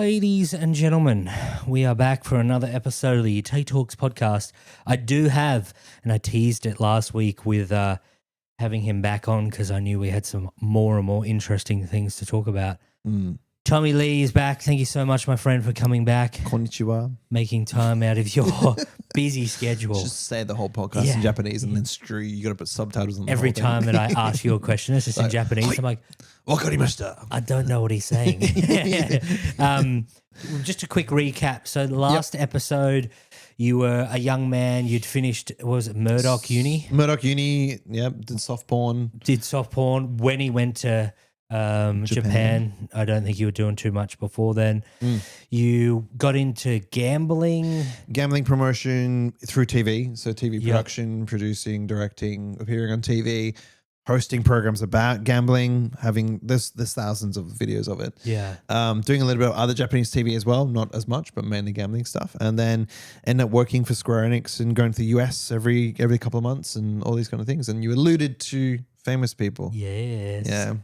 Ladies and gentlemen, we are back for another episode of the Tay Talks podcast. I do have, and I teased it last week with having him back on because I knew we had some more and more interesting things to talk about. Tommy Lee is back. Thank you so much, my friend, for coming back. Konnichiwa. Making time out of your busy schedule. Just say the whole podcast in Japanese and then you got to put subtitles on the Every whole thing. time that I ask you a question, it's just in Japanese. I'm like, Wakarimashita. I don't know what he's saying. Just a quick recap. So the last episode, you were a young man. You'd finished, what was it, Murdoch Uni? Murdoch Uni, did soft porn. Did soft porn. When he went to Japan, I don't think you were doing too much before then. You got into gambling. Gambling promotion through TV. So TV production, producing, directing, appearing on TV, hosting programs about gambling, there's thousands of videos of it. Yeah. Doing a little bit of other Japanese TV as well, not as much, but mainly gambling stuff. And then end up working for Square Enix and going to the US every couple of months and all these kind of things. And you alluded to famous people. Yes. Yeah.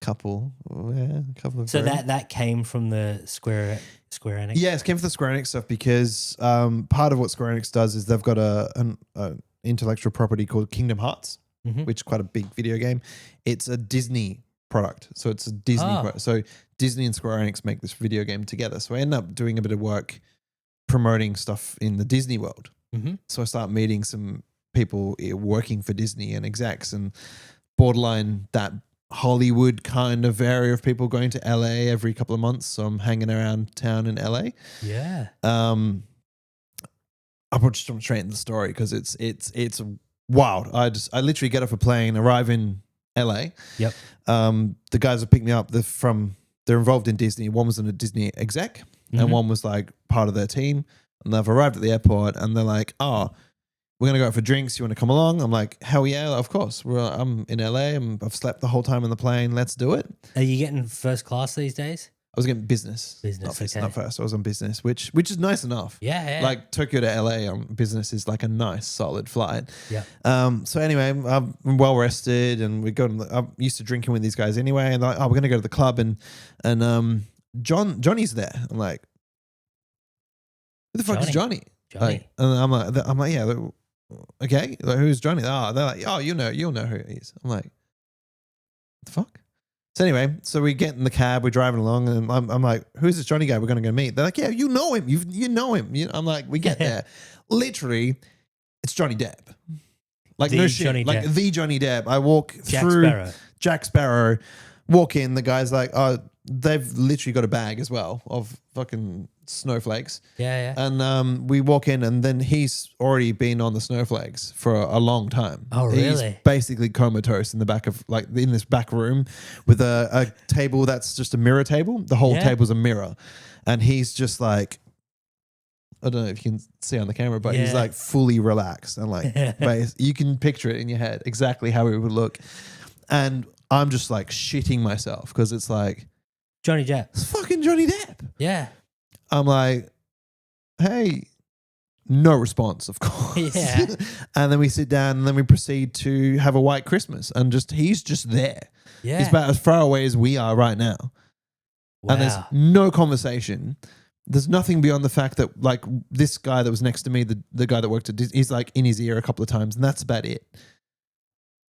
Couple of. So that came from the Square Enix? Yeah, it came from the Square Enix stuff because part of what Square Enix does is they've got an intellectual property called Kingdom Hearts, which is quite a big video game. It's a Disney product. So it's a Disney product. So Disney and Square Enix make this video game together. So I end up doing a bit of work promoting stuff in the Disney world. So I start meeting some people working for Disney and execs and borderline that Hollywood kind of area of people going to LA every couple of months. So I'm hanging around town in LA. Yeah. I'll just jump straight into the story because it's wild. I literally get off a plane, arrive in LA. Yep. The guys that picked me up, they're involved in Disney. One was in a Disney exec and one was like part of their team. And they've arrived at the airport and they're like, oh, we're going to go out for drinks. You want to come along? I'm like, hell yeah, of course. I'm in LA. I've slept the whole time in the plane. Let's do it. Are you getting first class these days? I was getting business. Not first. I was on business, which is nice enough. Yeah. Like Tokyo to LA on business is like a nice, solid flight. Yeah. So anyway, I'm well rested and I'm used to drinking with these guys anyway. And they're like, oh, we're going to go to the club and Johnny's there. I'm like, who the fuck is Johnny? Johnny. And I'm like, yeah. Okay, like, who's Johnny? Oh, they're like, oh, you'll know who he is. I'm like, what the fuck? So anyway, so we get in the cab, we're driving along, and I'm like, who's this Johnny guy we're going to go meet? They're like, yeah, you know him. You know him. I'm like, we get there. Literally, it's Johnny Depp. Like, no shit. Like, the Johnny Depp. I walk through Jack Sparrow, walk in, the guy's like, oh, they've literally got a bag as well of fucking snowflakes. Yeah. And we walk in and then he's already been on the snowflakes for a long time. Oh, really? He's basically comatose in the back of in this back room with a table that's just a mirror table. The whole table's a mirror. And he's just like, I don't know if you can see on the camera, but he's like fully relaxed and like, you can picture it in your head exactly how it would look. And I'm just like shitting myself because it's like, Johnny Depp. It's fucking Johnny Depp. Yeah. I'm like, hey, no response, of course. Yeah. And then we sit down and then we proceed to have a white Christmas and he's just there. Yeah. He's about as far away as we are right now. Wow. And there's no conversation. There's nothing beyond the fact that like this guy that was next to me, the guy that worked at Disney, he's like in his ear a couple of times and that's about it.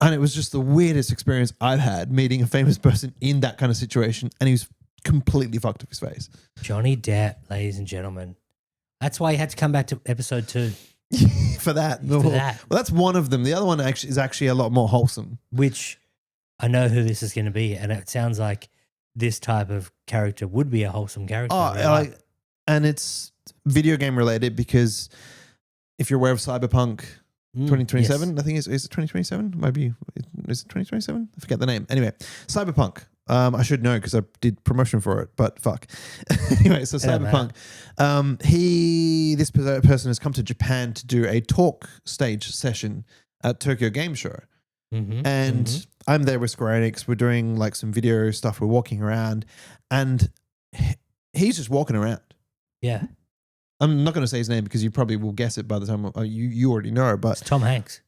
And it was just the weirdest experience I've had meeting a famous person in that kind of situation. And he was completely fucked up his face. Johnny Depp, ladies and gentlemen. That's why he had to come back to episode 2. For that. For that. Well, that's one of them. The other one is actually a lot more wholesome. Which I know who this is going to be. And it sounds like this type of character would be a wholesome character. Oh, and it's video game related because if you're aware of Cyberpunk 2027, I think is it 2027? Maybe is it 2027? I forget the name. Anyway, Cyberpunk. I should know because I did promotion for it, but fuck. Anyway, so Cyberpunk. This person has come to Japan to do a talk stage session at Tokyo Game Show. And I'm there with Square Enix. We're doing like some video stuff. We're walking around and he's just walking around. Yeah. I'm not going to say his name because you probably will guess it by the time you already know. But it's Tom Hanks.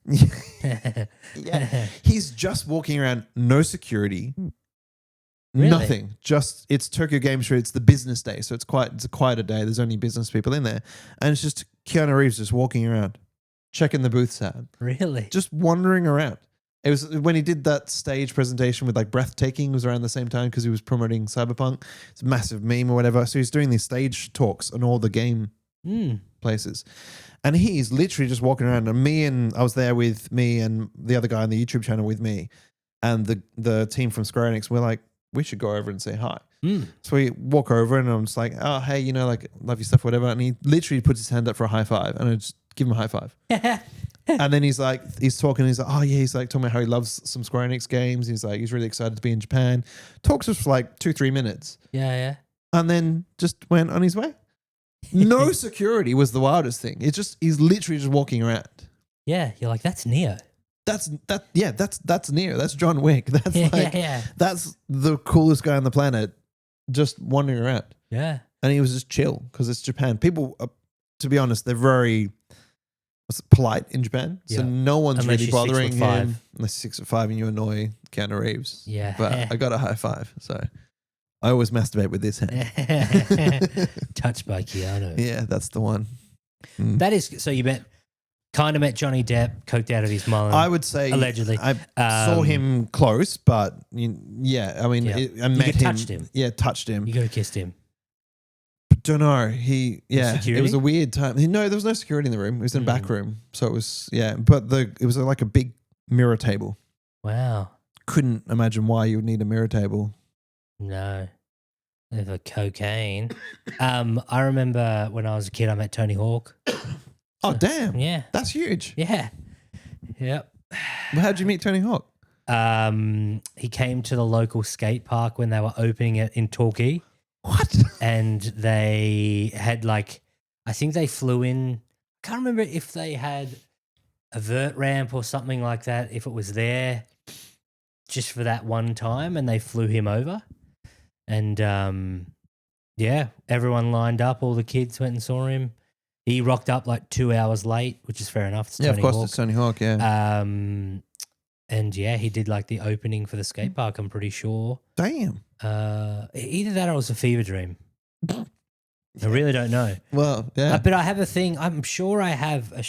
Yeah. He's just walking around, no security, Really? Nothing. Just it's Tokyo Game Show. It's the business day, so it's a quieter day. There's only business people in there, and it's just Keanu Reeves just walking around, checking the booths out, Really? just wandering around. It was when he did that stage presentation with like Breathtaking was around the same time because he was promoting Cyberpunk. It's a massive meme or whatever. So he's doing these stage talks on all the game places. And he's literally just walking around. And I was there with me and the other guy on the YouTube channel with me and the team from Square Enix. We're like, we should go over and say hi. So we walk over and I'm just like, oh, hey, like, love your stuff, whatever. And he literally puts his hand up for a high five and I just give him a high five. And then he's talking, he's like, oh yeah, he's like talking about how he loves some Square Enix games. He's like, he's really excited to be in Japan. Talks to us for like 2-3 minutes. Yeah. And then just went on his way. No security was the wildest thing. He's literally just walking around. Yeah. You're like, that's Neo. That's Neo. That's John Wick. That's that's the coolest guy on the planet just wandering around. Yeah. And he was just chill because it's Japan. People, to be honest, they're very polite in Japan. So no one's Unless really you're bothering 6'5". him. Unless you're 6'5" and you annoy Keanu Reeves. Yeah. But I got a high five. So I always masturbate with this hand. Touched by Keanu. Yeah, that's the one. That is, so you kind of met Johnny Depp, coked out of his mind. I would say allegedly. I saw him close, but yeah, I mean, I met him. Touched him. Yeah, touched him. You could have kissed him. Don't know. It was a weird time. No, there was no security in the room. It was in a back room, so it was but it was like a big mirror table. Wow. Couldn't imagine why you would need a mirror table. No. For cocaine. I remember when I was a kid, I met Tony Hawk. Oh, damn. Yeah. That's huge. Yeah. Yep. Well, how'd you meet Tony Hawk? He came to the local skate park when they were opening it in Torquay. What? And they had I think they flew in. I can't remember if they had a vert ramp or something like that, if it was there just for that one time and they flew him over. And everyone lined up. All the kids went and saw him. He rocked up 2 hours late, which is fair enough. It's Tony of course, Hawk. it's Tony Hawk, yeah. And he did the opening for the skate park, I'm pretty sure. Damn. Either that or it was a fever dream. I really don't know. Well, yeah. But I have a thing. I'm sure I have a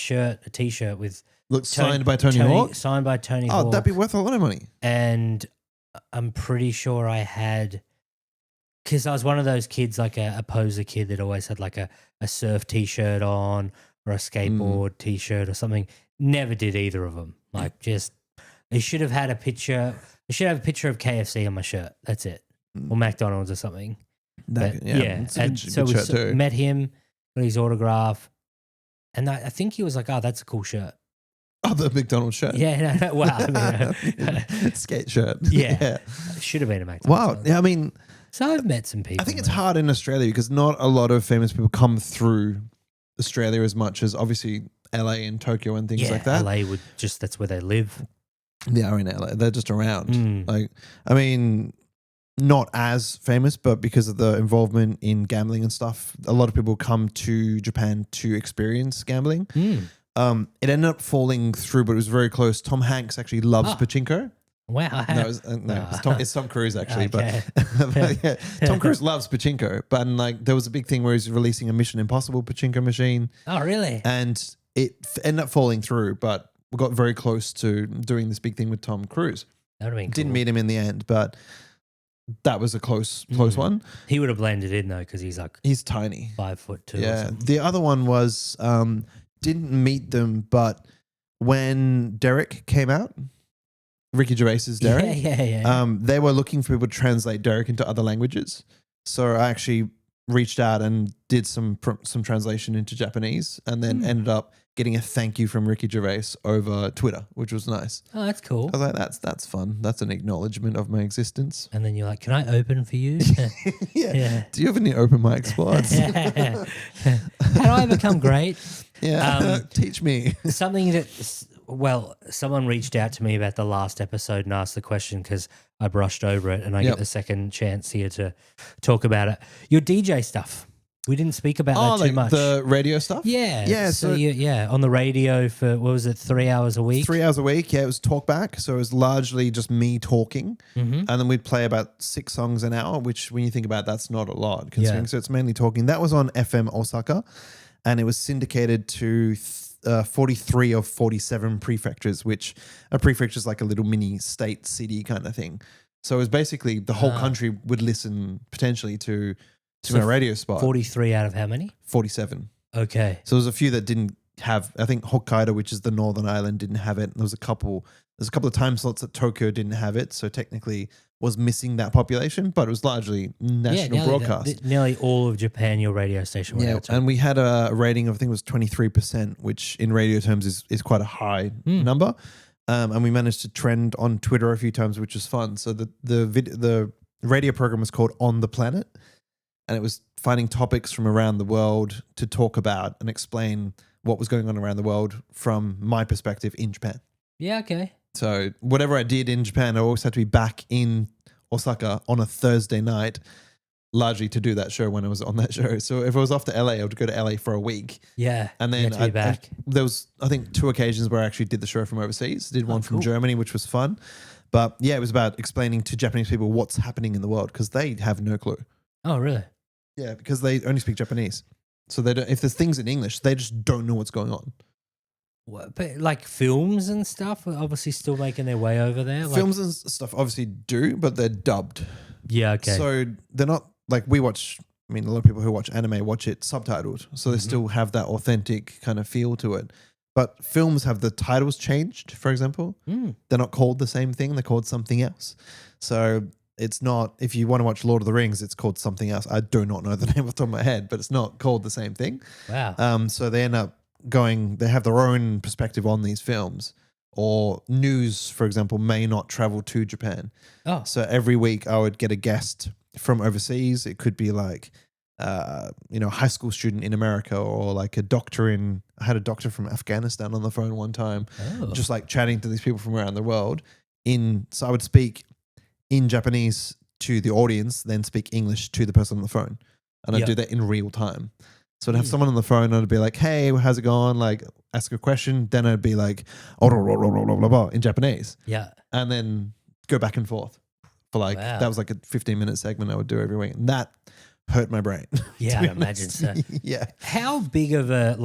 T-shirt with signed by Tony Hawk? Signed by Tony Hawk. Oh, that'd be worth a lot of money. And I'm pretty sure I had, because I was one of those kids, a poser kid that always had a surf T-shirt on or a skateboard T-shirt or something. Never did either of them. It should have had a picture. I should have a picture of KFC on my shirt. That's it. Or McDonald's or something. It's a good shirt too. Met him, got his autograph, and I think he was like, "Oh, that's a cool shirt." Oh, the McDonald's shirt. Yeah, no, wow. Skate shirt. Yeah. Should have been a McDonald's. Wow. Yeah, I mean, so I've met some people. I think it's hard in Australia because not a lot of famous people come through Australia as much as obviously LA and Tokyo and things like that. LA that's where they live. They are in LA. They're just around. I mean, not as famous, but because of the involvement in gambling and stuff, a lot of people come to Japan to experience gambling. It ended up falling through, but it was very close. Tom Hanks actually loves pachinko. Wow. It's Tom Cruise actually, but yeah, Tom Cruise loves pachinko. But there was a big thing where he's releasing a Mission Impossible pachinko machine. Oh, really? And it ended up falling through, but we got very close to doing this big thing with Tom Cruise. That would have been cool. Didn't meet him in the end, but that was a close one. He would have blended in though, because he's tiny, 5'2". Yeah. The other one was didn't meet them, but when Derek came out, Ricky Gervais's Derek, they were looking for people to translate Derek into other languages. So I actually reached out and did some translation into Japanese, and then ended up getting a thank you from Ricky Gervais over Twitter, which was nice. Oh, that's cool. I was like, that's fun. That's an acknowledgement of my existence. And then you're like, can I open for you? Yeah. Do you have any open mic spots? How do I become great? Yeah. Teach me. Something that, someone reached out to me about the last episode and asked the question because I brushed over it, and I get the second chance here to talk about it. Your DJ stuff. We didn't speak about Oh, that too like much. the radio stuff? Yeah. Yeah, So, so- on the radio for, what was it, 3 hours a week? 3 hours a week. Yeah, it was talkback. So it was largely just me talking. Mm-hmm. And then we'd play about 6 songs an hour, which when you think about it, that's not a lot considering. Yeah. So it's mainly talking. That was on FM Osaka, and it was syndicated to 43 of 47 prefectures, which a prefecture is like a little mini state city kind of thing. So it was basically the whole country would listen potentially to my radio spot. 43 out of how many? 47. Okay. So there's a few that didn't have. I think Hokkaido, which is the northern island, didn't have it. And there's a couple of time slots that Tokyo didn't have it. So technically was missing that population, but it was largely national broadcast. Nearly all of Japan, your radio station. Yeah, and we had a rating of, I think it was 23%, which in radio terms is quite a high number. And we managed to trend on Twitter a few times, which was fun. So the radio program was called On the Planet, and it was finding topics from around the world to talk about and explain what was going on around the world from my perspective in Japan. Yeah, okay. So whatever I did in Japan, I always had to be back in Osaka on a Thursday night, largely to do that show when I was on that show. So if I was off to LA, I would go to LA for a week. Yeah. And then I'd be back. There was, I think, 2 occasions where I actually did the show from overseas. Did one from cool. Germany, which was fun. But yeah, it was about explaining to Japanese people what's happening in the world because they have no clue. Oh, really? Yeah, because they only speak Japanese. So they don't, if there's things in English, they just don't know what's going on. What, but like films and stuff are obviously still making their way over there? Films and stuff obviously do, but they're dubbed. Yeah, okay. So they're not like we watch. I mean, a lot of people who watch anime watch it subtitled. So they still have that authentic kind of feel to it. But films have the titles changed, for example. They're not called the same thing. They're called something else. So it's not, if you want to watch Lord of the Rings, it's called something else. I do not know the name off the top of my head, but it's not called the same thing. Wow. So they end up they have their own perspective on these films. Or news, for example, may not travel to Japan. Oh. So every week I would get a guest from overseas. It could be like, a high school student in America or like I had a doctor from Afghanistan on the phone one time, just like chatting to these people from around the world. So I would speak in Japanese to the audience, then speak English to the person on the phone. And I'd do that in real time. So I'd have someone on the phone and I'd be like, hey, how's it going? Like, ask a question. Then I'd be like, oh, blah, blah, blah, blah, blah, blah, in Japanese. Yeah. And then go back and forth for like, that was like a 15-minute segment I would do every week. And that hurt my brain. Yeah, I imagine so. Yeah. How big of a,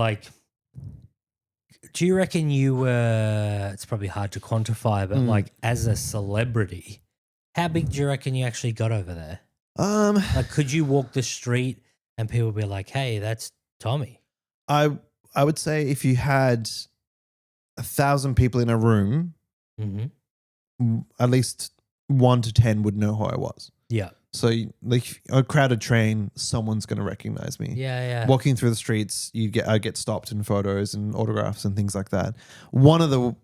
do you reckon you were, it's probably hard to quantify, but like as a celebrity, how big do you reckon you actually got over there? Like, could you walk the street and people would be like, hey, that's Tommy? I would say if you had 1,000 people in a room, at least 1 to 10 would know who I was. Yeah. So like a crowded train, someone's going to recognize me. Yeah. Walking through the streets, I get stopped in photos and autographs and things like that. One of the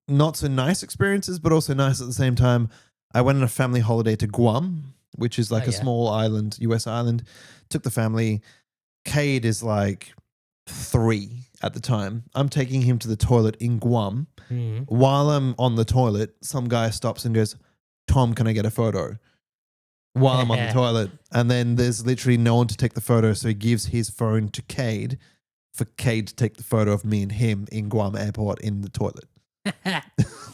not so nice experiences, but also nice at the same time, I went on a family holiday to Guam, which is like a small island, US island. Took the family. Cade is like 3 at the time. I'm taking him to the toilet in Guam. While I'm on the toilet, some guy stops and goes, Tom, can I get a photo? While I'm on the toilet. And then there's literally no one to take the photo. So he gives his phone to Cade for Cade to take the photo of me and him in Guam airport in the toilet.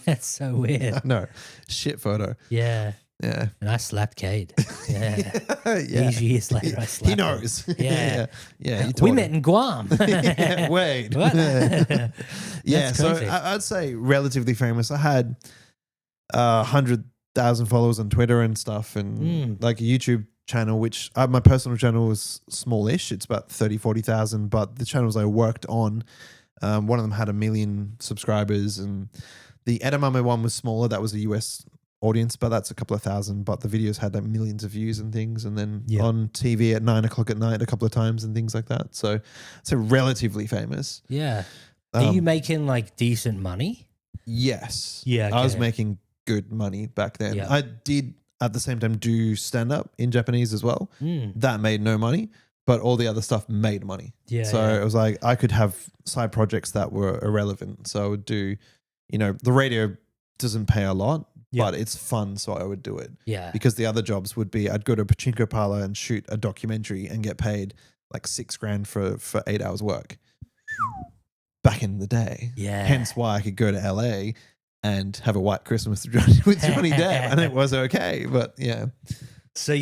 That's so weird. No, shit photo. Yeah. Yeah. And I slapped Cade. Yeah. Yeah. These years later, I slapped He knows. him. Yeah. Yeah. We met in Guam. Yeah, wait. What? Yeah. So crazy. I'd say relatively famous. I had 100,000 followers on Twitter and stuff, and like a YouTube channel, which my personal channel was smallish. It's about 30, 40,000, but the channels I worked on, one of them had 1 million subscribers, and the edamame one was smaller. That was a US audience, but that's a couple of thousand, but the videos had like millions of views and things, and then on TV at 9 o'clock at night a couple of times and things like that. So relatively famous. Yeah. Are you making like decent money? Yes. Yeah. Okay. I was making good money back then. Yeah. I did at the same time do stand-up in Japanese as well. That made no money, but all the other stuff made money. Yeah. So it was like I could have side projects that were irrelevant. So I would do, the radio doesn't pay a lot, but it's fun, so I would do it. Yeah. Because the other jobs would be I'd go to a pachinko parlor and shoot a documentary and get paid like $6,000 for 8 hours work back in the day. Yeah. Hence why I could go to LA and have a white Christmas with Johnny Depp, and it was okay. But yeah. So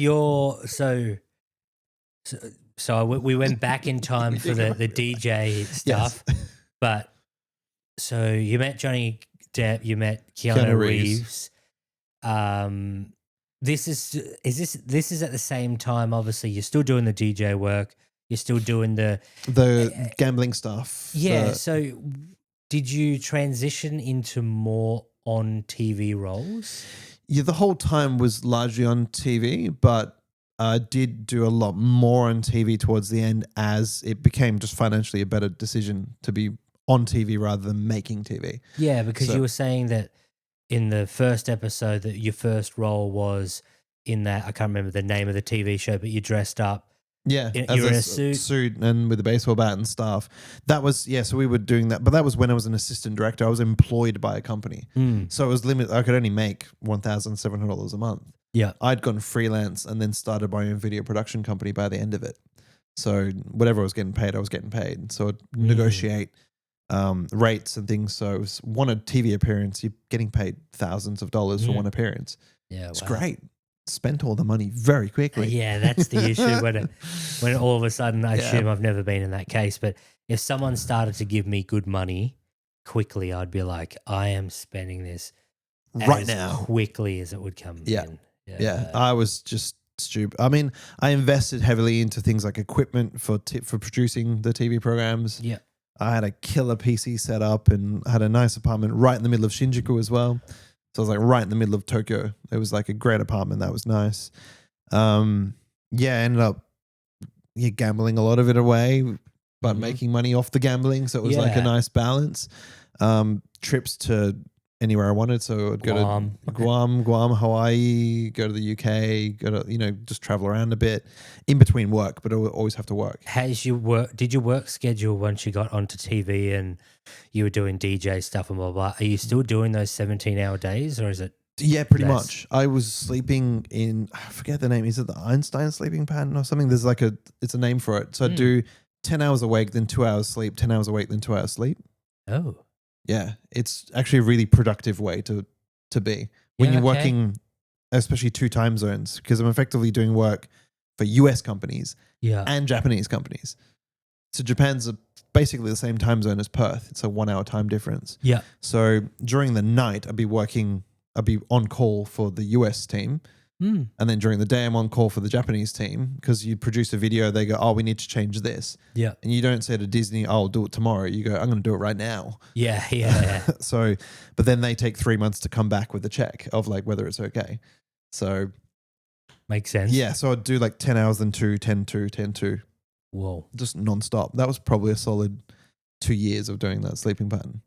we went back in time for the DJ stuff, Yes. but so you met Johnny Depp, you met Keanu Reeves. This is at the same time. Obviously, you're still doing the DJ work. You're still doing the gambling stuff. Yeah. So, did you transition into more on TV roles? Yeah, the whole time was largely on TV, but I did do a lot more on TV towards the end as it became just financially a better decision to be on TV rather than making TV. Yeah, because you were saying that in the first episode that your first role was in that, I can't remember the name of the TV show, but you dressed up. Yeah, you're in a suit and with a baseball bat and stuff. That was, so we were doing that. But that was when I was an assistant director. I was employed by a company. So it was limited. I could only make $1,700 a month. Yeah. I'd gone freelance and then started my own video production company by the end of it. So whatever I was getting paid, I was getting paid. So I'd negotiate rates and things. So it was one TV appearance, you're getting paid thousands of dollars for one appearance. Yeah, it's great. Spent all the money very quickly. Yeah, that's the issue when all of a sudden, I assume I've never been in that case, but if someone started to give me good money quickly, I'd be like, I am spending this right now quickly as it would come in. Yeah, I was just stupid. I mean, I invested heavily into things like equipment for producing the TV programs. Yeah. I had a killer PC set up and had a nice apartment right in the middle of Shinjuku as well. So I was like right in the middle of Tokyo. It was like a great apartment. That was nice. Ended up gambling a lot of it away, but making money off the gambling. So it was like a nice balance. Trips to anywhere I wanted. So I'd go to Guam, Hawaii, go to the UK, go to, just travel around a bit in between work, but I always have to work. Did your work schedule once you got onto TV and you were doing DJ stuff and blah, blah, are you still doing those 17-hour days or is it? Yeah, pretty much. I was sleeping in, I forget the name. Is it the Einstein sleeping pattern or something? There's it's a name for it. So I do 10 hours awake, then 2 hours sleep, 10 hours awake, then 2 hours sleep. Oh. Yeah, it's actually a really productive way to be when you're working, especially 2 time zones, because I'm effectively doing work for US companies and Japanese companies. So Japan's basically the same time zone as Perth. It's a 1 hour time difference. Yeah. So during the night, I'd be on call for the US team. And then during the day, I'm on call for the Japanese team because you produce a video. They go, oh, we need to change this. Yeah. And you don't say to Disney, oh, I'll do it tomorrow. You go, I'm going to do it right now. Yeah. So, but then they take 3 months to come back with a check of whether it's okay. So. Makes sense. Yeah. So I'd do 10 hours, then 2, 10, 2, 10, 2. Whoa. Just nonstop. That was probably a solid 2 years of doing that sleeping pattern.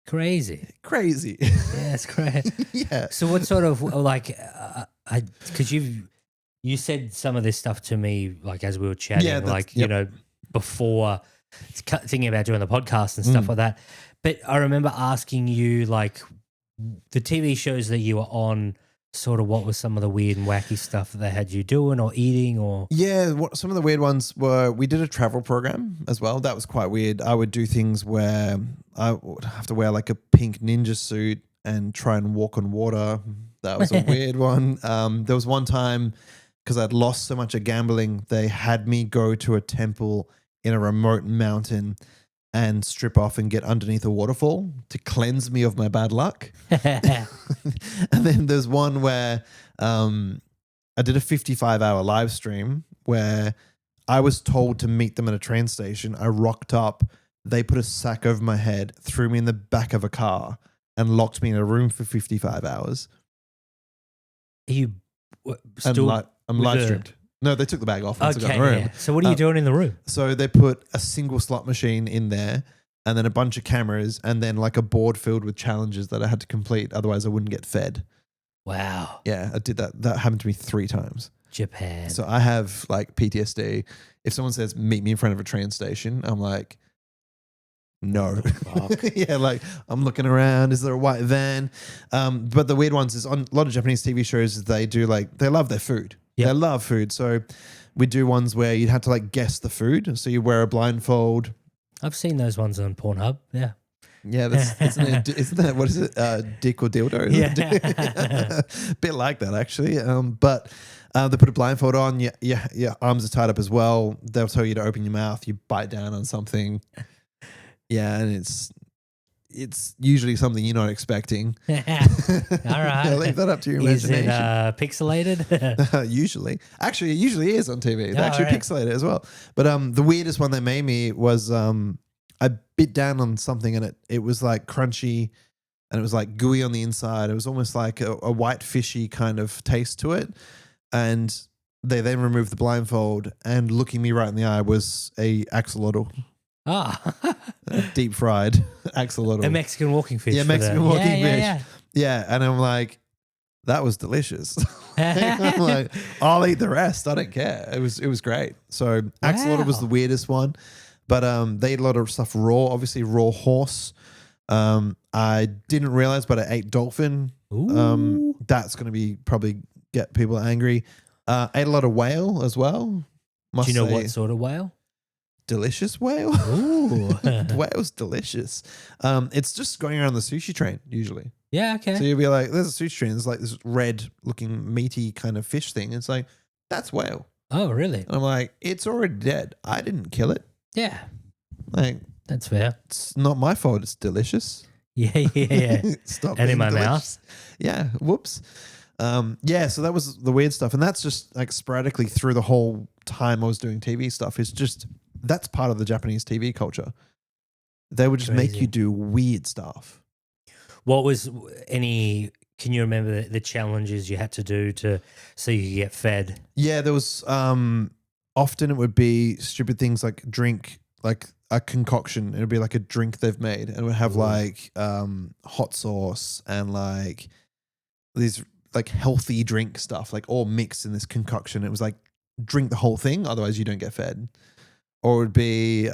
Crazy. Yeah, it's great. Yeah. So what sort of because you said some of this stuff to me as we were chatting, before thinking about doing the podcast and stuff like that. But I remember asking you the TV shows that you were on, sort of what was some of the weird and wacky stuff that they had you doing or eating or? Yeah, some of the weird ones were we did a travel program as well. That was quite weird. I would do things where I would have to wear a pink ninja suit and try and walk on water. That was a weird one. There was one time because I'd lost so much at gambling, they had me go to a temple in a remote mountain and strip off and get underneath a waterfall to cleanse me of my bad luck. And then there's one where I did a 55-hour live stream where I was told to meet them at a train station. I rocked up. They put a sack over my head, threw me in the back of a car, and locked me in a room for 55 hours. I'm live streamed. No, they took the bag off once I got in the room. Yeah. So what are you doing in the room? So they put a single slot machine in there and then a bunch of cameras and then a board filled with challenges that I had to complete. Otherwise, I wouldn't get fed. Wow. Yeah, I did that. That happened to me 3 times. Japan. So I have PTSD. If someone says, meet me in front of a train station, I'm like, no. Yeah, I'm looking around. Is there a white van? But the weird ones is on a lot of Japanese TV shows, they do they love their food. Yep. They love food. So We'd do ones where you'd have to like guess the food. So you wear a blindfold. I've seen those ones on Pornhub. Yeah. Yeah, isn't that what is it? Dick or dildo? Yeah. Bit like that actually. But they put a blindfold on. Your arms are tied up as well. They'll tell you to open your mouth. You bite down on something. Yeah, and it's usually something you're not expecting. All right. I'll leave that up to your Is imagination. it pixelated? Usually. Actually, it usually is on TV. It's Oh, actually right. pixelated as well. But the weirdest one they made me was I bit down on something and it was like crunchy and it was like gooey on the inside. It was almost like a white fishy kind of taste to it. And they then removed the blindfold and looking me right in the eye was a axolotl. Ah. Deep fried axolotl. A Mexican walking fish. Yeah, for Mexican the- walking fish. Yeah. Yeah, and I'm like, that was delicious. I'm like, I'll eat the rest. I don't care. It was great. So axolotl was Wow. the weirdest one, but they ate a lot of stuff raw. Obviously, raw horse. I didn't realize, but I ate dolphin. Ooh. That's going to be probably get people angry. Ate a lot of whale as well. Do you know say what sort of whale? delicious whale? Ooh. Whale's delicious. It's just going around the sushi train usually. Yeah, okay. So you'll be like, there's a sushi train. There's like this red looking meaty kind of fish thing. It's like, that's whale. Oh, really? And I'm like, it's already dead. I didn't kill it. Yeah, Like, that's fair. it's not my fault. It's delicious. Yeah. Stop And being in my delicious. mouth. Yeah. Whoops. Yeah. So that was the weird stuff. And that's just like sporadically through the whole time I was doing TV stuff. It's just, that's part of the Japanese TV culture. They would just make Crazy. you do weird stuff. What was can you remember the challenges you had to do so you could get fed? Yeah, there was often it would be stupid things like drink, like a concoction. It would be like a drink they've made, and it would have Ooh. like hot sauce and like these like healthy drink stuff, like all mixed in this concoction. It was like drink the whole thing, otherwise you don't get fed. Or it would be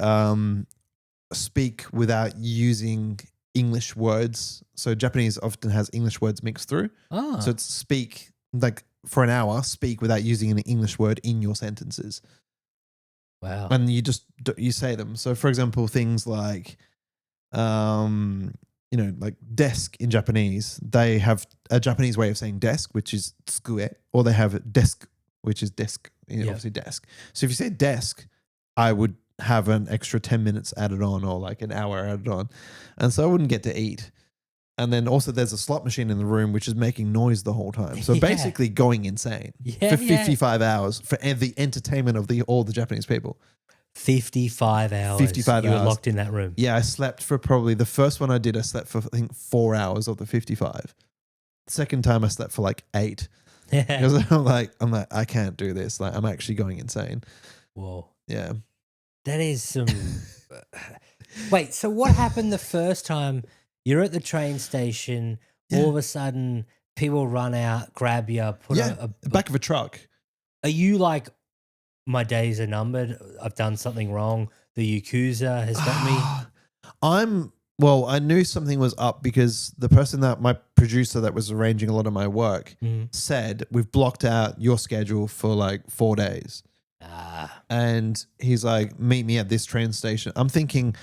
speak without using English words. So Japanese often has English words mixed through. Oh, So it's speak like for an hour, speak without using an English word in your sentences. wow. And you say them. So for example, things like, like desk in Japanese, they have a Japanese way of saying desk, which is tsukue, or they have desk, which is desk, obviously desk. So if you say desk, I would have an extra 10 minutes added on or like an hour added on. And so I wouldn't get to eat. And then also there's a slot machine in the room, which is making noise the whole time. So Yeah. basically going insane Yeah, for 55 hours for the entertainment of all the Japanese people. 55 hours. 55 you were hours. locked in that room. Yeah, I slept for probably the first one I did, I slept for I think 4 hours of the 55. Second time I slept for like 8 because I'm like, I can't do this. Like I'm actually going insane. Whoa. Yeah. That is some. Wait, so what happened the first time you're at the train station? Yeah. All of a sudden, people run out, grab you, put Yeah, the back of a truck. Are you like, my days are numbered? I've done something wrong. The Yakuza has got me. I knew something was up because the person my producer that was arranging a lot of my work said, we've blocked out your schedule for like 4 days. And he's like, meet me at this train station. I'm thinking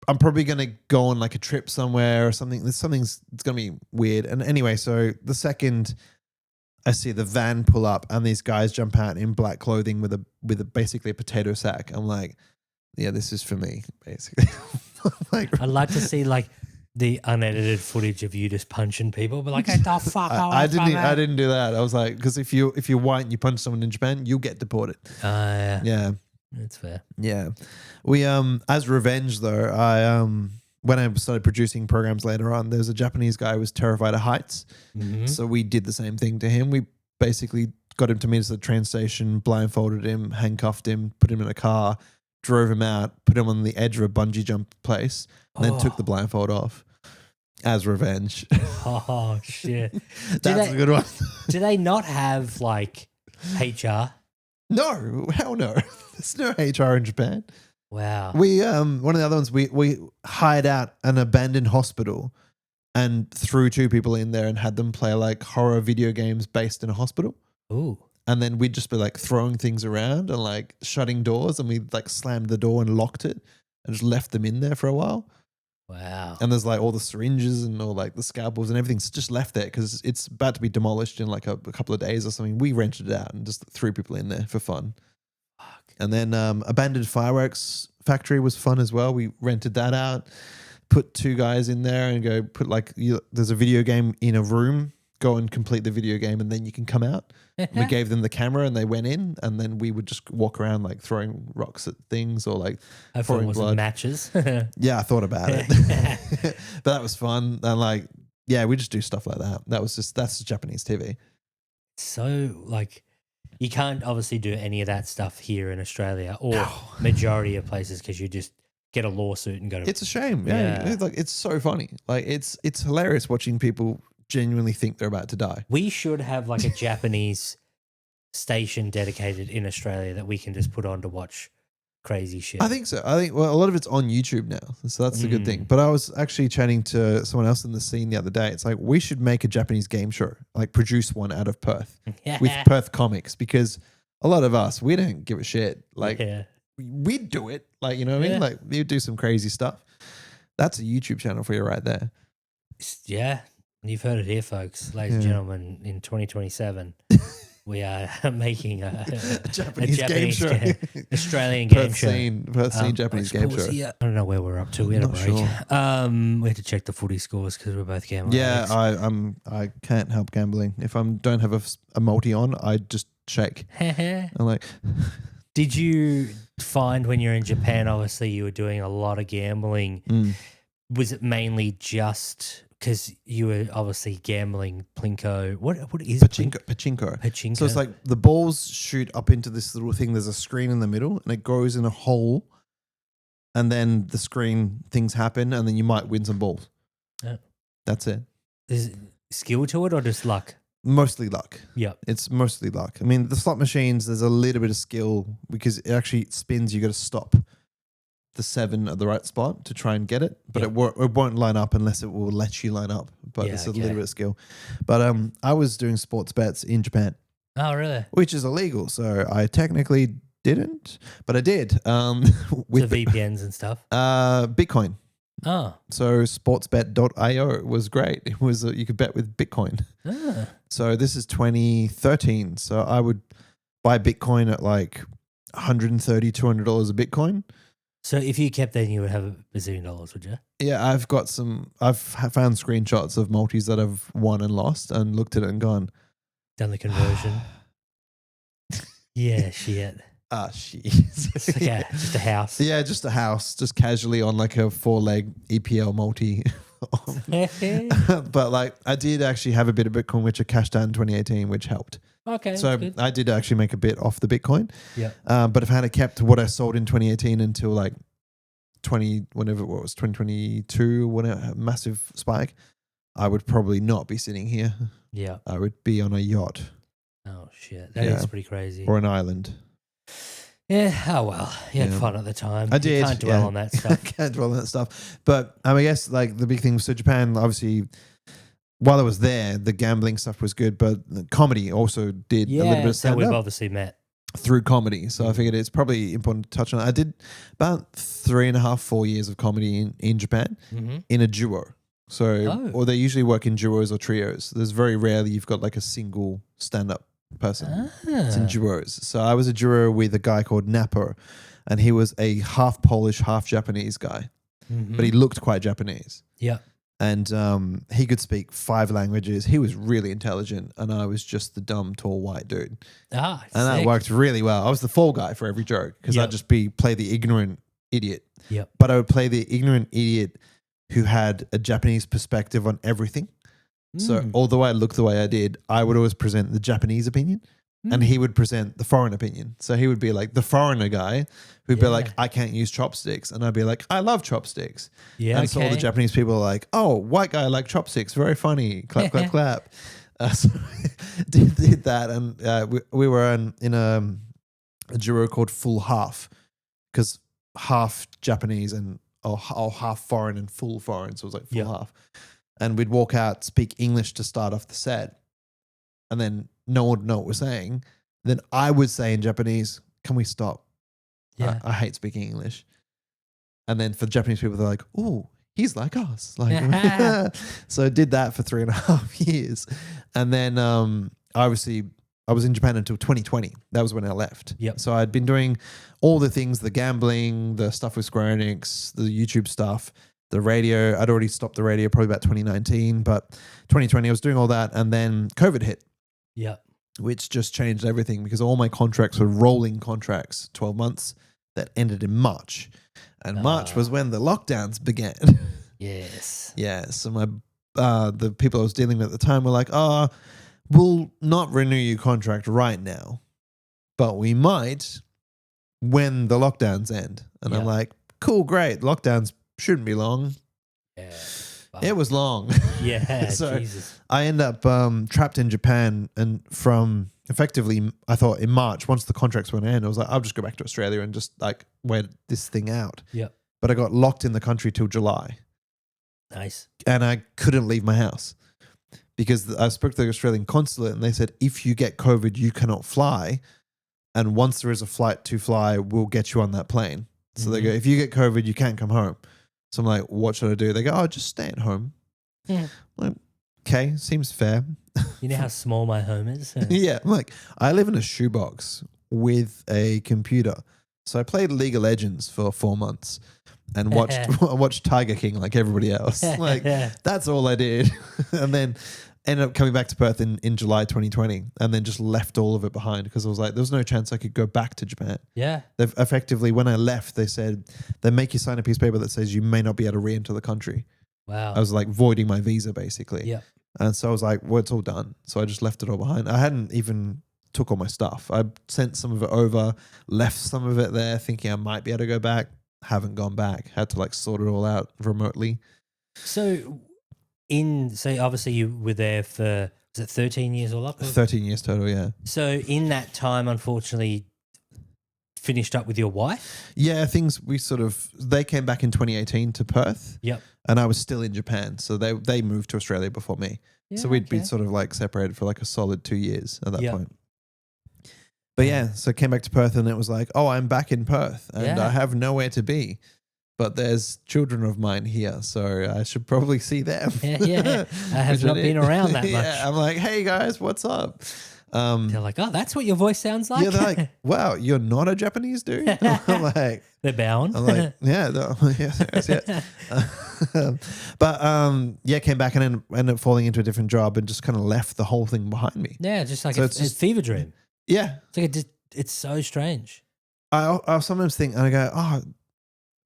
I'm probably going to go on like a trip somewhere or something. It's going to be weird. And anyway, so the second I see the van pull up and these guys jump out in black clothing with basically a potato sack, I'm like, yeah, this is for me, basically. Like, I'd like to see like the unedited footage of you just punching people, but like, get the fuck out. I didn't do that. I was like, because if you're white and you punch someone in Japan, you'll get deported. Yeah. Yeah. That's fair. Yeah. We as revenge though, I when I started producing programs later on, there's a Japanese guy who was terrified of heights. Mhm. So we did the same thing to him. We basically got him to meet us at the train station, blindfolded him, handcuffed him, put him in a car, drove him out, put him on the edge of a bungee jump place, and then took the blindfold off as revenge. Oh, shit. That's a good one. Do they not have like HR? No, hell no. There's no HR in Japan. Wow. We one of the other ones, we hired out an abandoned hospital and threw 2 people in there and had them play like horror video games based in a hospital. Ooh. and then we'd just be like throwing things around and like shutting doors, and we'd like slammed the door and locked it and just left them in there for a while. Wow. And there's like all the syringes and all like the scalpels and everything's just left there because it's about to be demolished in like a couple of days or something. We rented it out and just threw people in there for fun. Fuck. And then abandoned fireworks factory was fun as well. We rented that out, put 2 guys in there and go put like there's a video game in a room. Go and complete the video game and then you can come out. We gave them the camera and they went in, and then we would just walk around like throwing rocks at things or like Hopefully it pouring wasn't blood. matches. Yeah, I thought about it. But that was fun. And like, yeah, we just do stuff like that. That's just Japanese TV. So like you can't obviously do any of that stuff here in Australia or majority of places because you just get a lawsuit and go to. It's a shame. Yeah. It's like it's so funny. Like it's hilarious watching people genuinely think they're about to die. We should have like a Japanese station dedicated in Australia that we can just put on to watch crazy shit. I think so. I think, well, a lot of it's on YouTube now. So that's the good thing. But I was actually chatting to someone else in the scene the other day. It's like, we should make a Japanese game show, like produce one out of Perth with Perth comics, because a lot of us, we don't give a shit. Like we'd do it. Like, you know what I mean? Like we'd do some crazy stuff. That's a YouTube channel for you right there. Yeah. You've heard it here, folks. Ladies and gentlemen, in 2027, we are making a Japanese game show. Australian game show. Perth scene Japanese game show. I don't know where we're up to. We had a break. Sure. We had to check the footy scores because we're both gambling. Yeah, I can't help gambling. If I don't have a multi on, I just shake. I'm like... Did you find when you're in Japan, obviously you were doing a lot of gambling. Was it mainly just... Because you were obviously gambling plinko. What is pachinko? Pachinko. So it's like the balls shoot up into this little thing. There's a screen in the middle, and it goes in a hole. And then the screen things happen, and then you might win some balls. Yeah. That's it. Is skill to it or just luck? Mostly luck. Yeah, it's mostly luck. I mean, the slot machines, there's a little bit of skill because it actually spins. You got to stop the 7 at the right spot to try and get it, but it won't line up unless it will let you line up. But it's a little bit of skill. But I was doing sports bets in Japan. Oh, really? Which is illegal. So I technically didn't, but I did. With the VPNs and stuff. Bitcoin. Oh. So sportsbet.io was great. It was you could bet with Bitcoin. Ah. So this is 2013. So I would buy Bitcoin at like $130, $200 a Bitcoin. So if you kept that, you would have $1 bazillion, would you? Yeah, I've found screenshots of multis that I've won and lost and looked at it and gone. Done the conversion. Yeah, shit. Shit. It's like just a house. Yeah, just a house, just casually on like a 4-leg EPL multi. But like I did actually have a bit of Bitcoin, which I cashed out in 2018, which helped. Okay. So I did actually make a bit off the Bitcoin. Yeah. But if I had kept what I sold in 2018 until like 2022, whatever, massive spike, I would probably not be sitting here. Yeah. I would be on a yacht. Oh shit. That is pretty crazy. Or an island. Yeah. Oh well. You had fun at the time. I did. You can't dwell on that stuff. Can't dwell on that stuff. But I guess like the big thing was, so Japan, obviously, while I was there, the gambling stuff was good, but the comedy also did a little bit of stand-up. We've obviously met through comedy. So I figured it's probably important to touch on. I did about 3.5, 4 years of comedy in Japan in a duo. So, or they usually work in duos or trios. There's very rarely you've got like a single stand-up person. It's in duos. So I was a duo with a guy called Napper, and he was a half Polish, half Japanese guy, but he looked quite Japanese. Yeah. And he could speak 5 languages. He was really intelligent, and I was just the dumb, tall, white dude. And that worked really well. I was the fall guy for every joke because I'd just play the ignorant idiot. Yep. But I would play the ignorant idiot who had a Japanese perspective on everything. So although I looked the way I did, I would always present the Japanese opinion. And he would present the foreign opinion. So he would be like the foreigner guy who'd be like, I can't use chopsticks. And I'd be like, I love chopsticks. Yeah. And so all the Japanese people are like, oh, white guy like chopsticks. Very funny. Clap, clap, clap. So did that. And we were in a duo called Full Half, because half Japanese and half foreign and full foreign. So it was like full half. And we'd walk out, speak English to start off the set. And then no one would know what we're saying. then I would say in Japanese, can we stop? Yeah. I hate speaking English. And then for Japanese people, they're like, oh, he's like us. Like, so I did that for 3.5 years. And then obviously I was in Japan until 2020. That was when I left. Yep. So I'd been doing all the things, the gambling, the stuff with Square Enix, the YouTube stuff, the radio. I'd already stopped the radio probably about 2019, but 2020 I was doing all that. And then COVID hit. Yeah. Which just changed everything because all my contracts were rolling contracts, 12 months that ended in March. And March was when the lockdowns began. Yes. Yeah. So my the people I was dealing with at the time were like, oh, we'll not renew your contract right now, but we might when the lockdowns end. And I'm like, cool, great. Lockdowns shouldn't be long. Yeah. It was long. Yeah. So Jesus. I end up trapped in Japan, and from effectively, I thought in March, once the contracts went in, I was like, I'll just go back to Australia and just like wait this thing out. Yep. But I got locked in the country till July. Nice. And I couldn't leave my house because I spoke to the Australian consulate and they said, if you get COVID, you cannot fly. And once there is a flight to fly, we'll get you on that plane. So they go, if you get COVID, you can't come home. So I'm like, what should I do? They go, oh, just stay at home. Yeah. I'm like, okay, seems fair. You know how small my home is? Yeah. I'm like, I live in a shoebox with a computer. So I played League of Legends for 4 months and watched Tiger King like everybody else. Like, that's all I did. And then ended up coming back to Perth in July 2020 and then just left all of it behind because I was like, there was no chance I could go back to Japan. Yeah. They've effectively, when I left, they said they make you sign a piece of paper that says you may not be able to re-enter the country. Wow. I was like voiding my visa basically. Yeah. And so I was like, well, it's all done. So I just left it all behind. I hadn't even took all my stuff. I sent some of it over, left some of it there thinking I might be able to go back. Haven't gone back. Had to like sort it all out remotely. So obviously you were there for, was it 13 years all up? 13 years total, yeah. So in that time, unfortunately, finished up with your wife? Yeah, they came back in 2018 to Perth. Yep. And I was still in Japan. So they moved to Australia before me. Yeah, so we'd been sort of like separated for like a solid 2 years at that Yep. point. But yeah, so I came back to Perth and it was like, oh, I'm back in Perth and I have nowhere to be. But there's children of mine here, so I should probably see them. Yeah. I have not been around that much. Yeah, I'm like, hey guys, what's up? They're like, oh, that's what your voice sounds like? Yeah, they're like, wow, you're not a Japanese dude? I'm like, they're bowing. I'm like, yeah, yes. But yeah, came back and ended up falling into a different job and just kind of left the whole thing behind me. Yeah, just like So it's a fever dream. Yeah. It's like it's so strange. I'll sometimes think, and I go, oh,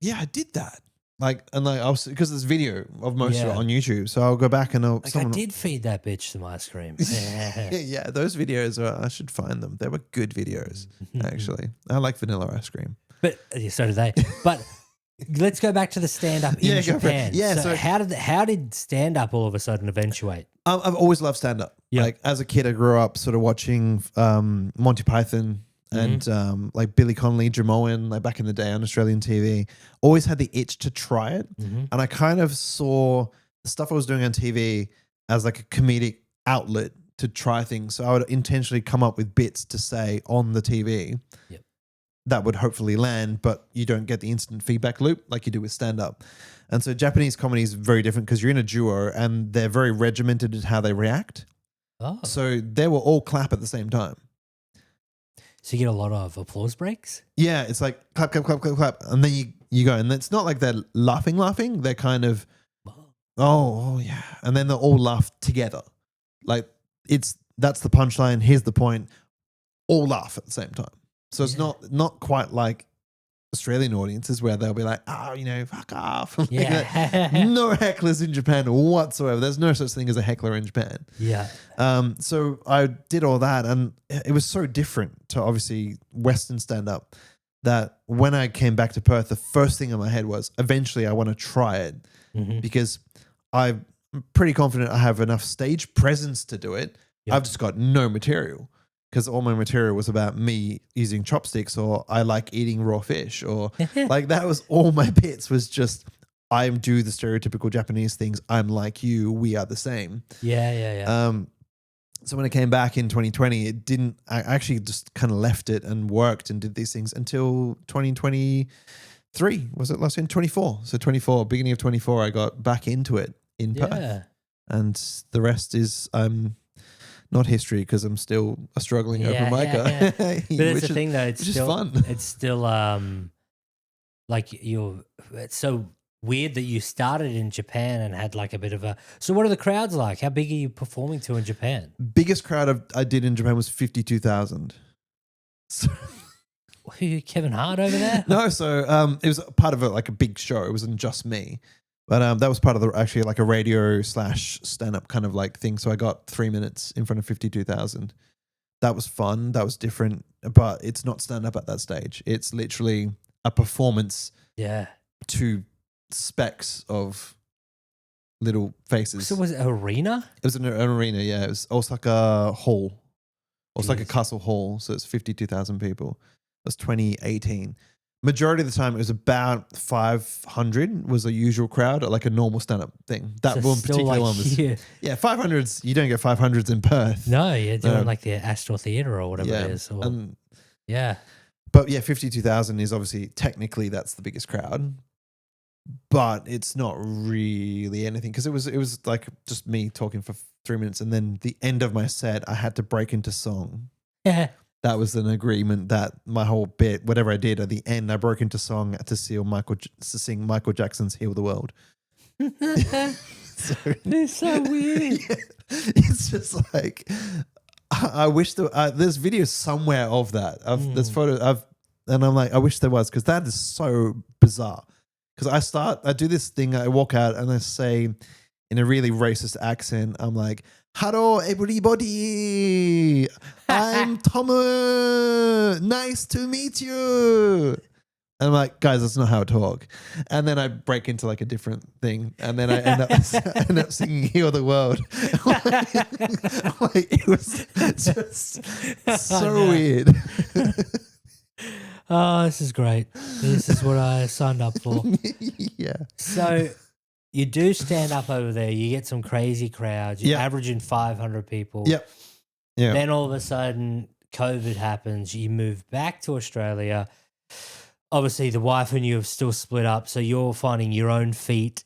yeah, I did that. Like, and like, I was, because there's video of most of it on YouTube. So I'll go back and I did feed that bitch some ice cream. Yeah, those videos I should find them. They were good videos, actually. I like vanilla ice cream. But so do they. But let's go back to the stand-up in Japan. Yeah, so how did stand-up all of a sudden eventuate? I've always loved stand-up. Yep. Like, as a kid, I grew up sort of watching Monty Python and like Billy Connolly, Jamoan, like back in the day on Australian TV. Always had the itch to try it. And I kind of saw the stuff I was doing on TV as like a comedic outlet to try things. So I would intentionally come up with bits to say on the TV that would hopefully land, but you don't get the instant feedback loop like you do with stand-up. And so Japanese comedy is very different because you're in a duo and they're very regimented in how they react. Oh. So they will all clap at the same time. So you get a lot of applause breaks? Yeah, it's like clap, clap, clap, clap, clap. And then you go. And it's not like they're laughing. They're kind of, oh, yeah. And then they'll all laugh together. Like that's the punchline. Here's the point. All laugh at the same time. So it's not quite like Australian audiences where they'll be like, oh, fuck off. Yeah. No hecklers in Japan whatsoever. There's no such thing as a heckler in Japan. Yeah. So I did all that and it was so different to obviously Western stand-up that when I came back to Perth, the first thing in my head was eventually I want to try it because I'm pretty confident I have enough stage presence to do it. Yep. I've just got no material. Because all my material was about me using chopsticks or I like eating raw fish or like that was all my bits was just I do the stereotypical Japanese things. I'm like you. We are the same. Yeah. So when I came back in 2020, it didn't. I actually just kind of left it and worked and did these things until 2023. Was it last year? 24. So 24, beginning of 24, I got back into it in Perth, and the rest is not history because I'm still a struggling open micer. Yeah. But that's the thing, though. It's which still is fun. It's still like it's so weird that you started in Japan and had like a bit of a. So what are the crowds like? How big are you performing to in Japan? Biggest crowd I did in Japan was 52,000. So Who, Kevin Hart over there? no, so it was part of a big show. It wasn't just me, but that was part of actually like a radio / stand up kind of like thing. So I got 3 minutes in front of 52,000. That was fun. That was different, but it's not stand up at that stage. It's literally a performance. Yeah. To specks of little faces. So was it arena? It was an arena, yeah. It was Osaka Hall. Osaka Jeez. Castle Hall. So it's 52,000 people. It was 2018. Majority of the time, it was about 500 was the usual crowd at like a normal stand-up thing. That So one still particular like one was... here. Yeah, 500s. You don't get 500s in Perth. No, you're doing like the Astor Theatre or whatever it is. Or, yeah. But yeah, 52,000 is obviously, technically, that's the biggest crowd. But it's not really anything because it was like just me talking for 3 minutes, and then the end of my set, I had to break into song. Yeah. That was an agreement that my whole bit, whatever I did at the end, I broke into song to sing Michael Jackson's "Heal the World." It's so weird. Yeah, it's just like I wish there's videos somewhere of that. There's photos and I'm like, I wish there was because that is so bizarre. Because I do this thing, I walk out and I say in a really racist accent, I'm like, hello, everybody. I'm Tom. Nice to meet you. And I'm like, guys, that's not how I talk. And then I break into like a different thing. And then I end up singing Heal the World. Like, it was just so weird. Oh, this is great. This is what I signed up for. Yeah. So you do stand up over there. You get some crazy crowds. You're averaging 500 people. Yep. Yeah. Then all of a sudden, COVID happens. You move back to Australia. Obviously, the wife and you have still split up. So you're finding your own feet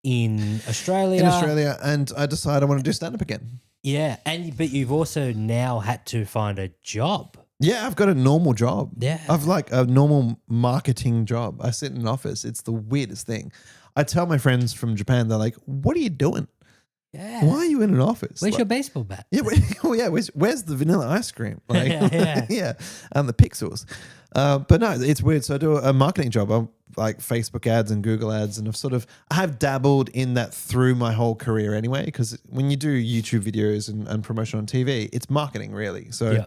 in Australia. And I decided I want to do stand up again. Yeah. But you've also now had to find a job. Yeah, I've got a normal job. Yeah. I've like a normal marketing job. I sit in an office. It's the weirdest thing. I tell my friends from Japan, they're like, what are you doing? Yeah. Why are you in an office? Where's your baseball bat? Yeah, where's the vanilla ice cream? Like, yeah. And the pixels. But no, it's weird. So I do a marketing job. I'm like Facebook ads and Google ads, and I have dabbled in that through my whole career anyway, because when you do YouTube videos and promotion on TV, it's marketing really. So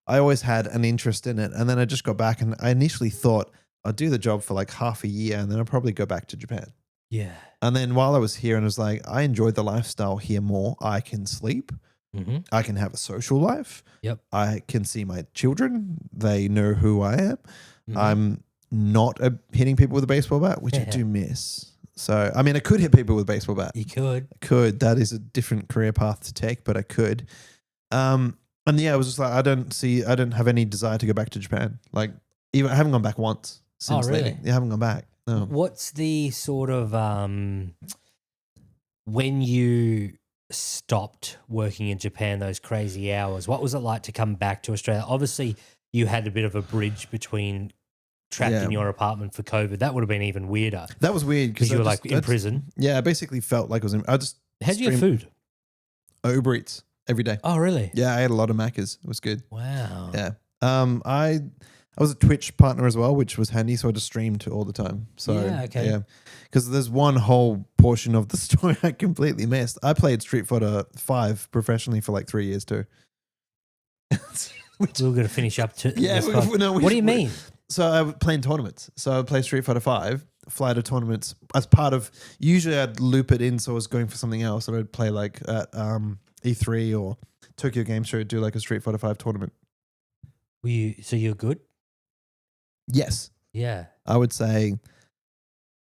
I always had an interest in it. And then I just got back and I initially thought I'd do the job for like half a year and then I'll probably go back to Japan. Yeah. And then while I was here and I was like, I enjoyed the lifestyle here more. I can sleep. Mm-hmm. I can have a social life. Yep. I can see my children. They know who I am. Mm-hmm. I'm not hitting people with a baseball bat, which I do miss. So, I mean, I could hit people with a baseball bat. You could. I could. That is a different career path to take, but I could. And yeah, I was just like, I don't have any desire to go back to Japan. Like, even I haven't gone back once since leaving. I haven't gone back. No. What's the sort of when you stopped working in Japan, those crazy hours, what was it like to come back to Australia? Obviously, you had a bit of a bridge between trapped in your apartment for COVID. That would have been even weirder. That was weird because you were like in prison. Yeah, I basically felt like I was in. How'd you get food? Uber Eats every day. Oh, really? Yeah, I ate a lot of Maccas. It was good. Wow. Yeah. I was a Twitch partner as well, which was handy. So I just streamed all the time. So yeah, because there's one whole portion of the story I completely missed. I played Street Fighter 5 professionally for like 3 years too. We're going to finish up to what do you mean? So I was playing tournaments. So I would play Street Fighter 5, fly to tournaments as part of. Usually I'd loop it in, so I was going for something else, or I'd play like at E3 or Tokyo Game Show, do like a Street Fighter 5 tournament. So you're good? Yes. Yeah. I would say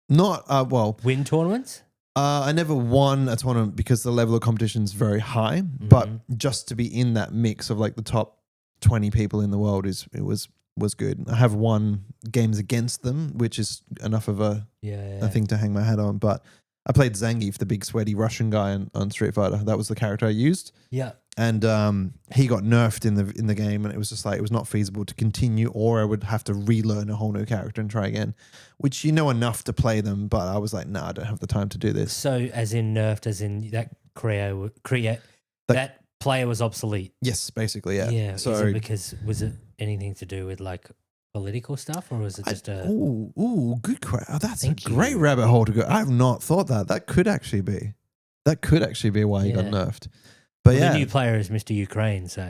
not. Well, win tournaments. I never won a tournament because the level of competition is very high, but just to be in that mix of like the top 20 people in the world was good. I have won games against them, which is enough of a thing to hang my hat on. But I played Zangief, the big sweaty Russian guy on Street Fighter. That was the character I used. Yeah. And he got nerfed in the game, and it was just like it was not feasible to continue, or I would have to relearn a whole new character and try again, which you know enough to play them, but I was like, nah, I don't have the time to do this. So as in nerfed, as in that that player was obsolete. Yes, basically, yeah. Yeah. So is it because was it anything to do with like political stuff, or was it just a? Good question. That's a great rabbit hole to go. I have not thought that. That could actually be why he got nerfed. But the new player is Mr. Ukraine, so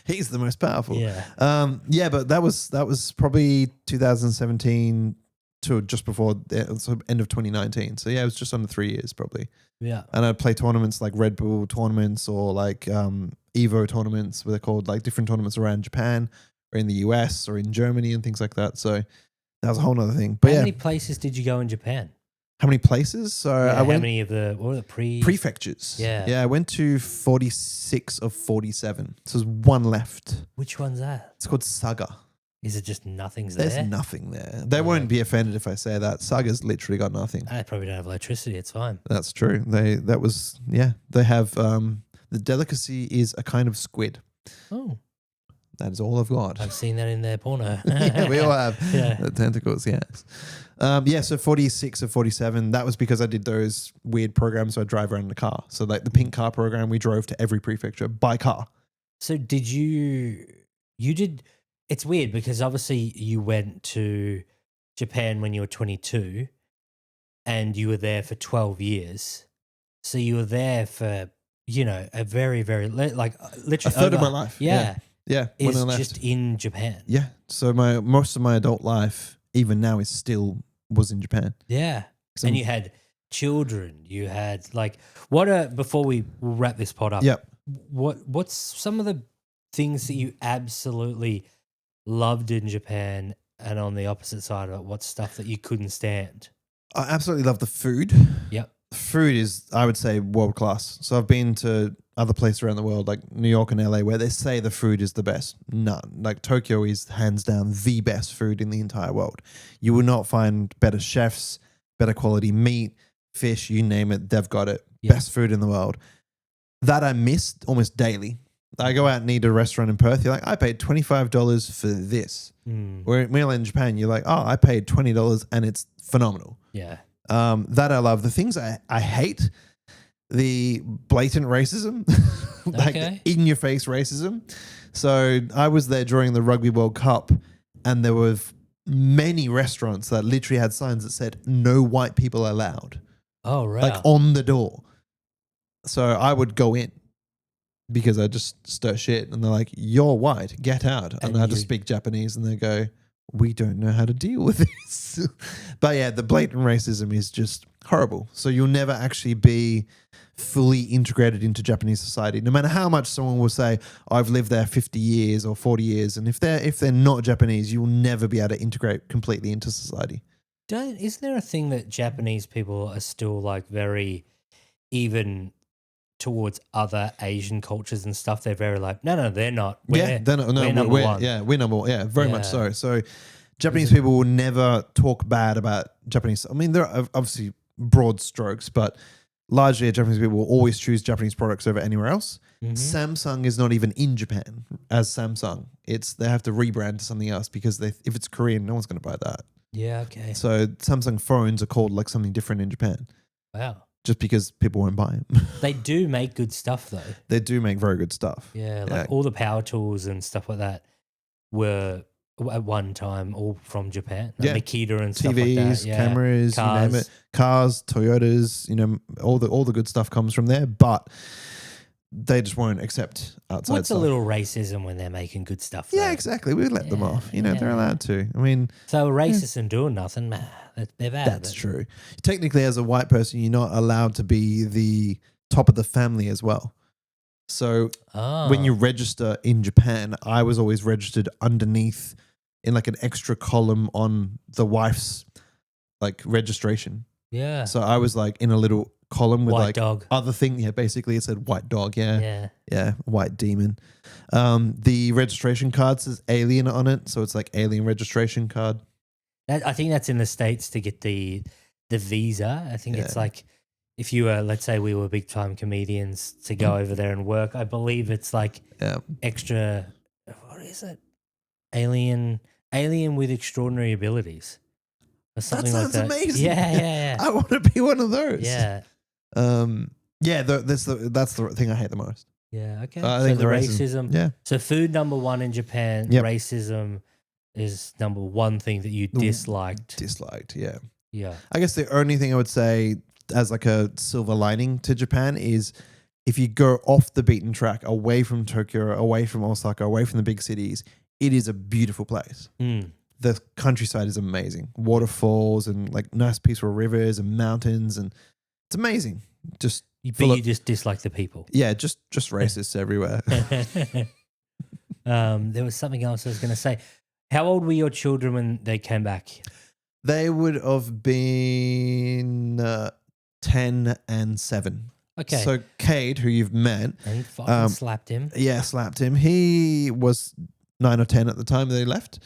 he's the most powerful. Yeah. But that was probably 2017 to just before the end of 2019. So yeah, it was just under 3 years probably. Yeah. And I'd play tournaments like Red Bull tournaments or like Evo tournaments, where they're called, like different tournaments around Japan or in the US or in Germany and things like that. So that was a whole other thing. But how many places did you go in Japan? How many places? So I went. How many of the what were the prefectures? Yeah, I went to 46 of 47. So there's one left. Which one's that? It's called Saga. Is it just nothing's there? There's nothing there. They won't be offended if I say that. Saga's literally got nothing. I probably don't have electricity. It's fine. That's true. They have the delicacy is a kind of squid. Oh. That is all I've got. I've seen that in their porno. Yeah, we all have. The tentacles, yes. So 46 of 47, that was because I did those weird programs where I drive around in the car. So like the pink car program, we drove to every prefecture by car. So did you did, it's weird because obviously you went to Japan when you were 22 and you were there for 12 years. So you were there for, a very, very, like literally a third of my life. Yeah. Yeah, is just in Japan. Yeah, so most of my adult life, even now, was in Japan. Yeah, and you had children. You had like before we'll wrap this pod up. Yeah, what's some of the things that you absolutely loved in Japan, and on the opposite side of it, what's stuff that you couldn't stand? I absolutely love the food. Yep, food is, I would say, world class. So I've been to other places around the world, like New York and LA, where they say the food is the best. None. Like Tokyo is hands down the best food in the entire world. You will not find better chefs, better quality meat, fish, you name it, they've got it. Yep. Best food in the world. That I missed almost daily. I go out and eat at a restaurant in Perth. You're like, I paid $25 for this. Where in Japan, you're like, oh, I paid $20 and it's phenomenal. Yeah. That I love. The things I hate, the blatant racism, like in your face racism. So I was there during the Rugby World Cup, and there were many restaurants that literally had signs that said "No white people allowed." Oh, right. Like on the door. So I would go in because I just stir shit, and they're like, "You're white, get out." And I had to speak Japanese, and they go, "We don't know how to deal with this." But yeah, the blatant racism is just horrible. So you'll never actually be fully integrated into Japanese society, no matter how much someone will say, I've lived there 50 years or 40 years. And if they're not Japanese, you will never be able to integrate completely into society. Isn't there a thing that Japanese people are still like very, even towards other Asian cultures and stuff, they're very like, no, they're not. We're number one. Yeah, we're number one. Yeah, very much so. So Japanese people will never talk bad about Japanese. I mean, there are obviously broad strokes, but largely Japanese people will always choose Japanese products over anywhere else. Mm-hmm. Samsung is not even in Japan as Samsung. They have to rebrand to something else because if it's Korean, no one's going to buy that. Yeah, okay. So Samsung phones are called like something different in Japan. Wow. Just because people won't buy them. They do make good stuff though. They do make very good stuff. Yeah, like all the power tools and stuff like that were at one time all from Japan. Like Makita and stuff TVs, like that. Yeah. Cameras, cars. You name it. Cars, Toyotas, all the good stuff comes from there, but they just won't accept outside What's stuff. A little racism when they're making good stuff though? Yeah, exactly. We let them off. They're allowed to. I mean, so racist and doing nothing, they're bad. That's true. Technically, as a white person, you're not allowed to be the top of the family as well. So when you register in Japan, I was always registered underneath in like an extra column on the wife's like registration. Yeah. So I was like in a little column with White like dog. other thing. Yeah, basically it said white dog. Yeah. Yeah, white demon. The registration card says alien on it, so it's like alien registration card. I think that's in the States to get the visa. I think it's like if you were, let's say we were big time comedians to go over there and work, I believe it's like extra, what is it? Alien with extraordinary abilities. Or something That sounds like that. amazing. Yeah. I want to be one of those. Yeah. That's the thing I hate the most. Yeah, okay. I So think the the racism. Yeah. So food number one in Japan, racism is number one thing that you disliked. Disliked, yeah. Yeah. I guess the only thing I would say as like a silver lining to Japan is if you go off the beaten track, away from Tokyo, away from Osaka, away from the big cities, it is a beautiful place. The countryside is amazing. Waterfalls and like nice peaceful rivers and mountains, and it's amazing. You just dislike the people. Yeah, just racists everywhere. There was something else I was going to say. How old were your children when they came back? They would have been 10 and 7. Okay. So Cade, who you've met. And he fucking slapped him. Yeah, slapped him. He was 9 or 10 at the time they left.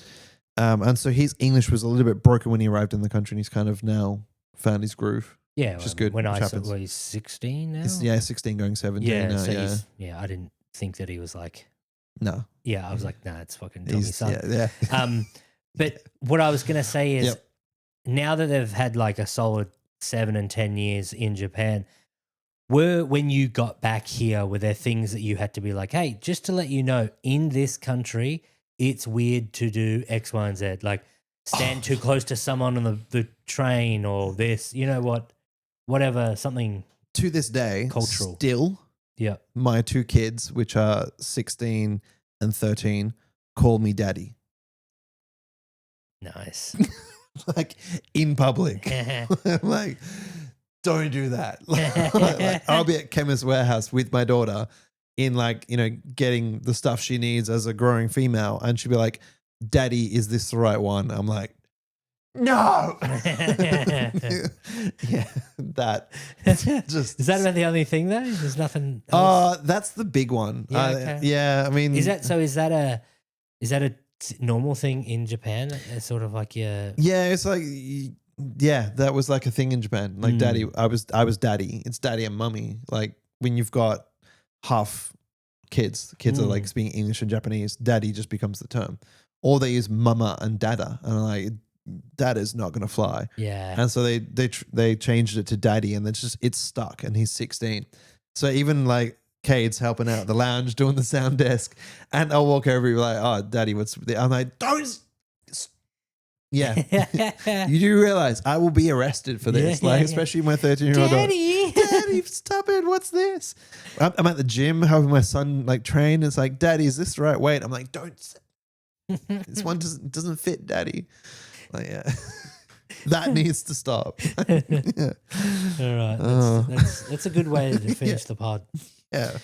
And so his English was a little bit broken when he arrived in the country, and he's kind of now found his groove. Yeah. Which is good. When I saw he's 16 now? 16 going 17 yeah, now. so I didn't think that he was like... No. Yeah, I was like, nah, it's fucking Tommy's son. Yeah. But what I was going to say is now that they've had like a solid 7 and 10 years in Japan, when you got back here, were there things that you had to be like, hey, just to let you know, in this country, it's weird to do X, Y, and Z, like stand too close to someone on the train or this, you know what, whatever, something to this day, cultural. Still, my 2 kids, which are 16 and 13, call me daddy. Nice. Like in public. Like, don't do that. Like, I'll be at Chemist Warehouse with my daughter in like, getting the stuff she needs as a growing female. And she'll be like, daddy, is this the right one? I'm like, no. Yeah, that just is that about the only thing though? There's nothing else? That's the big one. Yeah, okay. Yeah, I mean, is that a normal thing in Japan? It's sort of like it's like that was like a thing in Japan. Like daddy, I was daddy. It's daddy and mummy. Like when you've got half kids are like speaking English and Japanese, daddy just becomes the term. Or they use mama and dada, and I'm like, that is not going to fly. Yeah. And so they changed it to daddy, and it's stuck, and he's 16. So even like Cade's helping out at the lounge doing the sound desk, and I'll walk over and be like, oh, daddy, I'm like, don't. Yeah. You do realize I will be arrested for this, especially my 13-year-old Daddy, stop it. What's this? I'm at the gym helping my son like train. It's like, daddy, is this the right weight? I'm like, don't. This one doesn't fit, daddy. Like, yeah. That needs to stop. Yeah. All right. That's a good way to finish the pod. Yeah.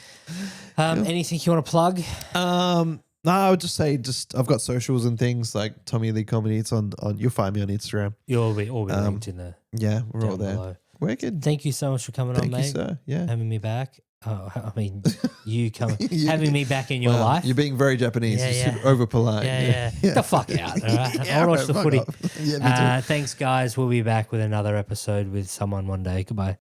Anything you want to plug? No, I would just say I've got socials and things like Tommy Lee Comedy. It's on you'll find me on Instagram. You'll be linked in the we're all there. Below. We're good. Thank you so much for coming on, mate. Thank you, sir. Yeah. Having me back. Oh, I mean, having me back in your life. You're being very Japanese. Yeah, You're over polite. Yeah. Get the fuck out. All right? I'll watch the footy. Yeah, me too. Thanks, guys. We'll be back with another episode with someone one day. Goodbye.